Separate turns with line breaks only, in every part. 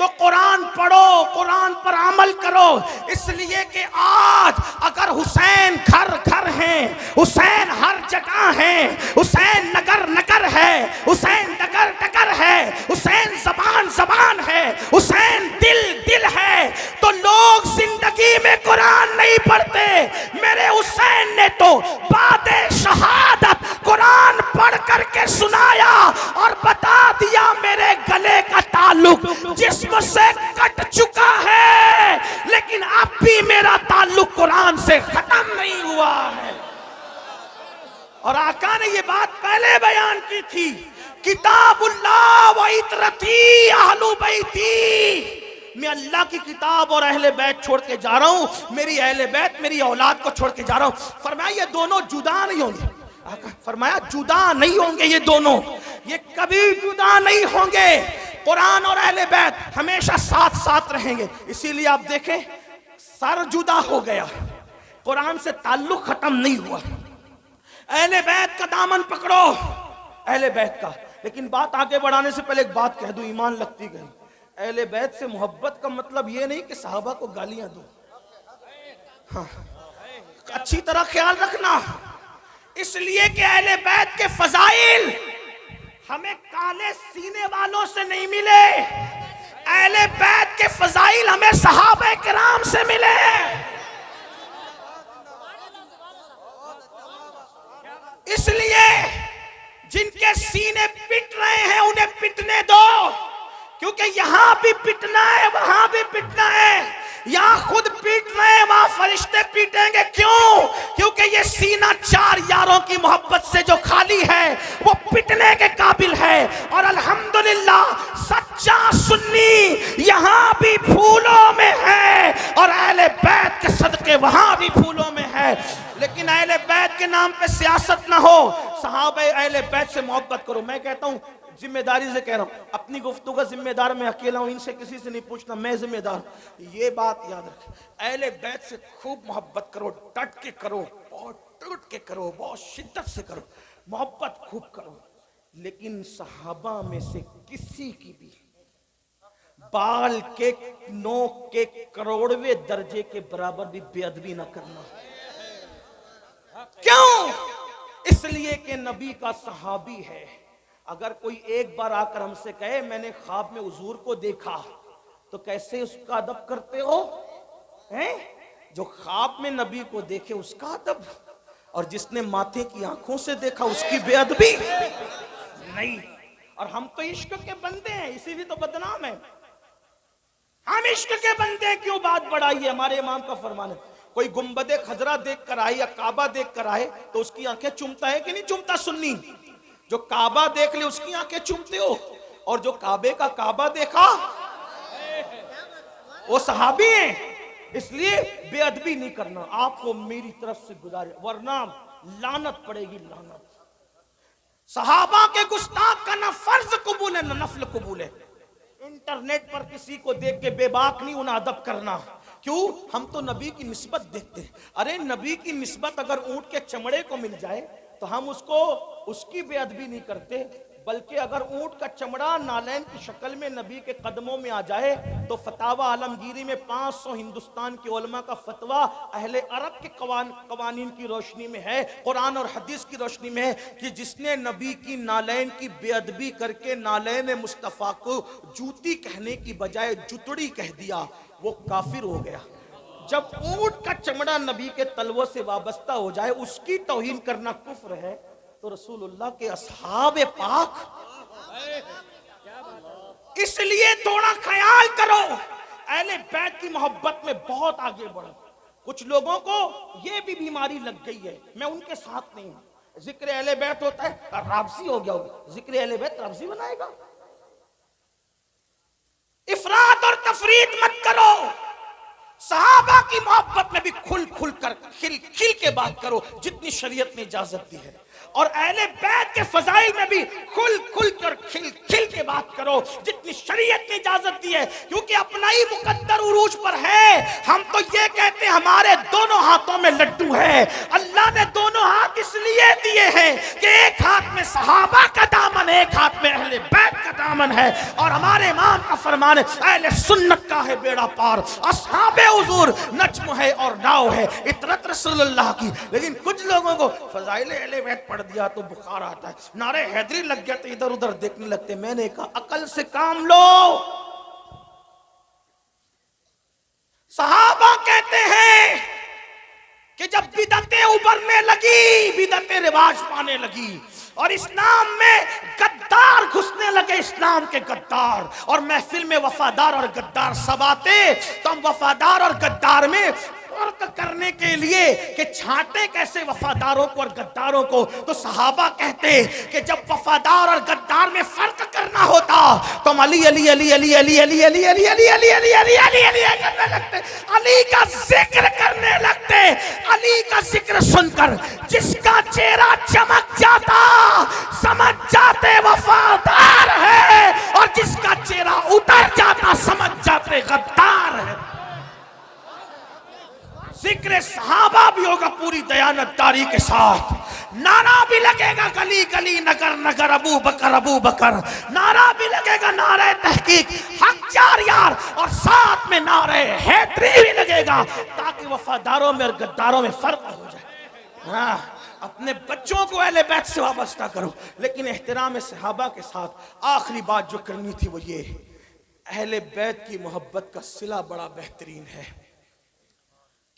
तो कुरान पढ़ो, कुरान पर अमल करो। इसलिए कि आज अगर हुसैन घर घर हैं, हुसैन हर जगह हैं, हुसैन नगर नगर है, हुसैन डगर डगर है, हुसैन जबान जबान है, हुसैन दिल दिल है, तो लोग जिंदगी में कुरान नहीं पढ़ते। मेरे हुसैन ने तो बादे शहादत कुरान पढ़ करके सुनाया और बता दिया मेरे गले का ताल्लुक जिस्म से कट चुका है, लेकिन अब भी मेरा ताल्लुक कुरान से खत्म नहीं हुआ है। और आका ने ये बात पहले बयान की थी, किताबुल्लाह व इतरती अहलु बैती, मैं अल्लाह की किताब और अहले बैत छोड़ के जा रहा हूं, मेरी अहले बैत मेरी औलाद को छोड़ के जा रहा हूं। फरमाया ये दोनों जुदा नहीं होंगे, फरमाया जुदा नहीं होंगे, ये दोनों ये कभी जुदा नहीं होंगे। कुरान और अहले बैत हमेशा साथ साथ रहेंगे। इसीलिए आप देखें सर जुदा हो गया, कुरान से ताल्लुक खत्म नहीं हुआ। अहले बैत का दामन पकड़ो, अहले बैत का। लेकिन बात आगे बढ़ाने से पहले एक बात कह दूं, ईमान लगती गई। अहले बैत से मोहब्बत का मतलब ये नहीं कि साहबा को गालियां दो, हाँ, अच्छी तरह ख्याल रखना। इसलिए कि अहले बैत के फजाइल हमें काले सीने वालों से नहीं मिले, अहले बैत के फजाइल हमें सहाबा किराम से मिले। इसलिए जिनके सीने पिट रहे हैं उन्हें पिटने दो, क्योंकि यहां भी पिटना है, वहां भी पिटना है। यहां खुद पीट रहे हैं, वहां फरिश्ते पीटेंगे। क्यों? क्योंकि ये सीना चार यारों की मोहब्बत से जो खाली है वो पिटने के काबिल है। और अल्हम्दुलिल्लाह सच्चा सुन्नी यहां भी फूलों में है और अहले बैत के सदके वहां भी फूलों में है। लेकिन अहले बैत के नाम पे सियासत ना हो, सहाबा अहले बैत से मोहब्बत करो। मैं कहता हूं, जिम्मेदारी से कह रहा हूं, अपनी गुफ्तगू का जिम्मेदार मैं अकेला हूं, इनसे किसी से नहीं पूछना, मैं जिम्मेदार। ये बात याद रखें, अहले बैत से खूब मोहब्बत करो, डट के करो, बहुत टूट के करो, बहुत शिद्दत से करो, मोहब्बत खूब करो। लेकिन सहाबा में से किसी की भी बाल के नोक के करोड़वे दर्जे के बराबर भी बेअदबी ना करना। क्यों? इसलिए कि नबी का सहाबी है। अगर कोई एक बार आकर हमसे कहे मैंने ख्वाब में हुजूर को देखा, तो कैसे उसका अदब करते हो? हैं? जो ख्वाब में नबी को देखे उसका अदब, और जिसने माथे की आंखों से देखा उसकी बेअदबी नहीं। और हम तो इश्क के बंदे हैं, इसीलिए तो बदनाम है। हम इश्क के बंदे हैं, क्यों बात बढ़ाई है? हमारे इमाम का फरमान है, कोई गुंबदे खजरा देख कर आए या काबा देख कर आए तो उसकी आंखें चूमता है कि नहीं चूमता? सुन्नी जो काबा देख ले उसकी आंखें चूमते हो, और जो काबे का काबा देखा वो सहाबी हैं। इसलिए बेअदबी नहीं करना, आपको मेरी तरफ से गुजारिश, वरना लानत पड़ेगी, लानत। सहाबा के गुस्ताख का ना फर्ज कबूल है ना नफल कबूल है। इंटरनेट पर किसी को देख के बेबाक नहीं उन्हें अदब करना। क्यों? हम तो नबी की निस्बत देखते हैं। अरे नबी की निस्बत अगर ऊंट के चमड़े को मिल जाए तो हम उसकी बेअदबी नहीं करते, बल्कि अगर ऊंट का चमड़ा नालैन की शक्ल में नबी के कदमों में आ जाए तो फतावा आलमगीरी में 500 हिंदुस्तान के उलमा का फतवा अहले अरब के कवानीन की रोशनी में है, कुरान और हदीस की रोशनी में है कि जिसने नबी की नालैन की बेअदबी करके नालैन मुस्तफ़ा को जूती कहने की बजाय जुतड़ी कह दिया, वो काफिर हो गया। जब ऊंट का चमड़ा नबी के तलवों से वाबस्ता हो जाए उसकी तौहीन करना कुफ्र है, तो रसूलुल्लाह के असहाबे पाक, इसलिए थोड़ा ख्याल करो, अहले बैत की मोहब्बत में बहुत आगे बढ़ो। कुछ लोगों को ये भी बीमारी लग गई है, मैं उनके साथ नहीं हूं। जिक्र अहले बैत होता है राबसी हो गया होगा, जिक्र अहले बैत राबसी बनाएगा। इफरात और तफरीत मत करो। सहाबा की मोहब्बत में भी खुल खुल कर खिल खिल के बात करो जितनी शरीयत ने इजाजत दी है, और अहले बैत के फजाइल में भी खुल खुल कर खिल खिल के बात करो जितनी शरीयत ने इजाजत दी है। क्योंकि अपना ही मुकद्दर उरूज पर है। हम तो ये कहते हैं हमारे दोनों हाथों में लड्डू है। अल्लाह ने दोनों हाथ इसलिए दिए हैं कि एक हाथ में सहाबा का दामन, एक हाथ में अहले बैत का दामन दामन है। और हमारे इमाम का फरमान है, अहले सुन्नत का है बेड़ा पार, असहाबे हुजूर नज्म है और नाव है, इतरत रसूलुल्लाह की। लेकिन कुछ लोगों को फजाइल अहले बैत पढ़ दिया तो बुखार आता है, नारे हैदरी लग गया तो इधर उधर देखने लगते। मैंने कहा अकल से काम लो। सहाबा कहते हैं कि जब बिदतें उभरने लगी, बिदतें रिवाज पाने लगी और इस्लाम में गद्दार घुसने लगे, इस्लाम के गद्दार, और महफिल में वफादार और गद्दार सब आते, तो हम वफादार और गद्दार में फर्क करने के लिए कि छांटे कैसे वफादारों को और गद्दारों को, तो सहाबा कहते कि जब वफादार और गद्दार में फर्क करना होता तो हम अली अली अली अली अली अली अली अली अली अली अली अली अली अली करने लगते, अली का जिक्र करने लगते। अली का जिक्र सुनकर जिसका चेहरा चमक जाता समझ जाते वफादार है, और जिसका चेहरा उतर जाता समझ जाते गद्दार है। जिक्र सहाबा भी होगा पूरी दयानतदारी के साथ, नारा भी लगेगा गली गली नगर नगर अबू बकर, नारा भी लगेगा नारे तहकीक हक चार यार, और साथ में नारे हैदरी भी लगेगा, ताकि वफादारों में और गद्दारों में फर्क हो जाए। हाँ, अपने बच्चों को अहले बैत से वाबस्ता करो, लेकिन एहतराम सहाबा के साथ आखिरी बात जो करनी थी वो ये, अहले बैत की मोहब्बत का सिला बड़ा बेहतरीन है।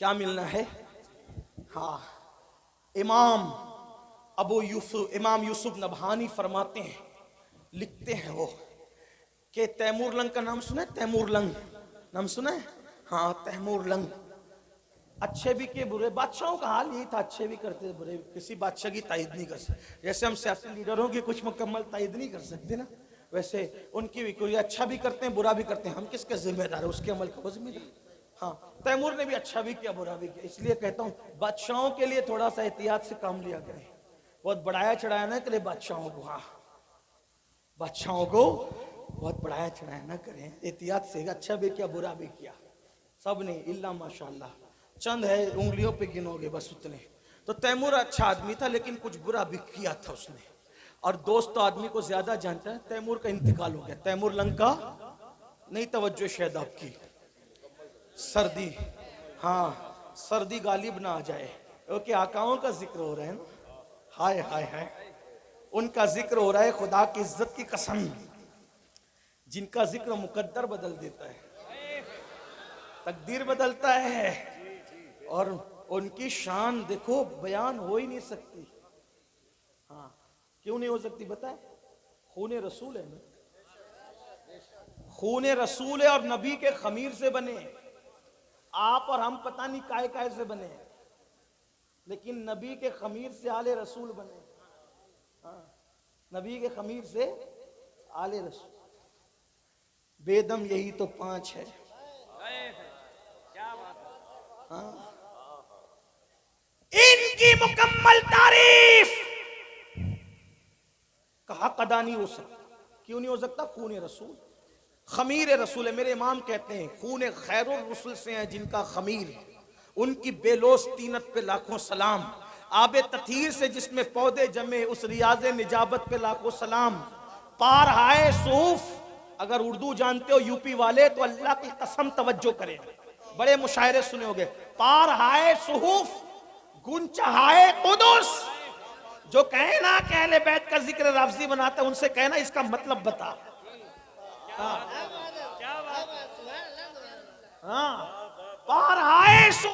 क्या मिलना है? हाँ, इमाम यूसुफ नबहानी फरमाते हैं, लिखते हैं वो कि तैमूर लंग का नाम सुना है? तैमूर लंग नाम सुना है? हाँ, तैमूर लंग अच्छे भी के बुरे, बादशाहों का हाल यही था, अच्छे भी करते थे बुरे, किसी बादशाह की तायद नहीं कर सकते। जैसे हम सियासी लीडरों की कुछ मुकम्मल तायद नहीं कर सकते ना, वैसे उनकी भी कोई अच्छा भी करते हैं बुरा भी करते हैं, हम किसके जिम्मेदार है? उसके अमल का वो जिम्मेदार। हाँ, तैमूर ने भी अच्छा भी किया बुरा भी किया, इसलिए कहता हूँ बादशाहों के लिए थोड़ा सा एहतियात से काम लिया करें, बहुत बढ़ाया चढ़ाया ना करे बादशाहों को। हाँ, बादशाहों को बहुत बढ़ाया चढ़ाया ना करें, एहतियात से, अच्छा भी किया बुरा भी किया, सब ने इल्ला माशाल्लाह, चंद है उंगलियों पे गिनोगे बस उतने। तो तैमूर अच्छा आदमी था लेकिन कुछ बुरा भी किया था उसने, और दोस्त तो आदमी को ज्यादा जानता है। तैमूर का इंतकाल हो गया, तैमूर लंग का नहीं, तवज्जो शायद आपकी, सर्दी, हाँ सर्दी गालिब ना आ जाए, क्योंकि आकाओं का जिक्र हो रहा है ना, हाय हाय हाय, उनका जिक्र हो रहा है, खुदा की इज्जत की कसम, जिनका जिक्र मुकद्दर बदल देता है, तकदीर बदलता है, और उनकी शान देखो बयान हो ही नहीं सकती। हाँ, क्यों नहीं हो सकती बताए? खून रसूल है ना, खून रसूल है, और नबी के खमीर से बने। आप और हम पता नहीं काय काय से बने, लेकिन नबी के खमीर से आले रसूल बने। हाँ, नबी के खमीर से आले रसूल, बेदम यही तो 5 है। हाँ, इनकी मुकम्मल तारीफ का हक अदा नहीं हो सकता। क्यों नहीं हो सकता? खून रसूल, खमीर रसूल है। मेरे इमाम कहते हैं खून खैरुर रसूल से है जिनका खमीर, उनकी बेलोस तीनत पे लाखों सलाम, आबे तथीर से जिसमें पौधे जमे उस रियाज निजाबत पे लाखों सलाम, पार हाय सूफ, अगर उर्दू जानते हो यूपी वाले तो अल्लाह की कसम तवज्जो करें, बड़े मुशायरे सुने होंगे, पार हाय सूफ गुंचा हाय कुदुस। जो कहे ना कि अहले बैत का जिक्र लफ्जी बनाता है, उनसे कहना इसका मतलब बता। हाँ,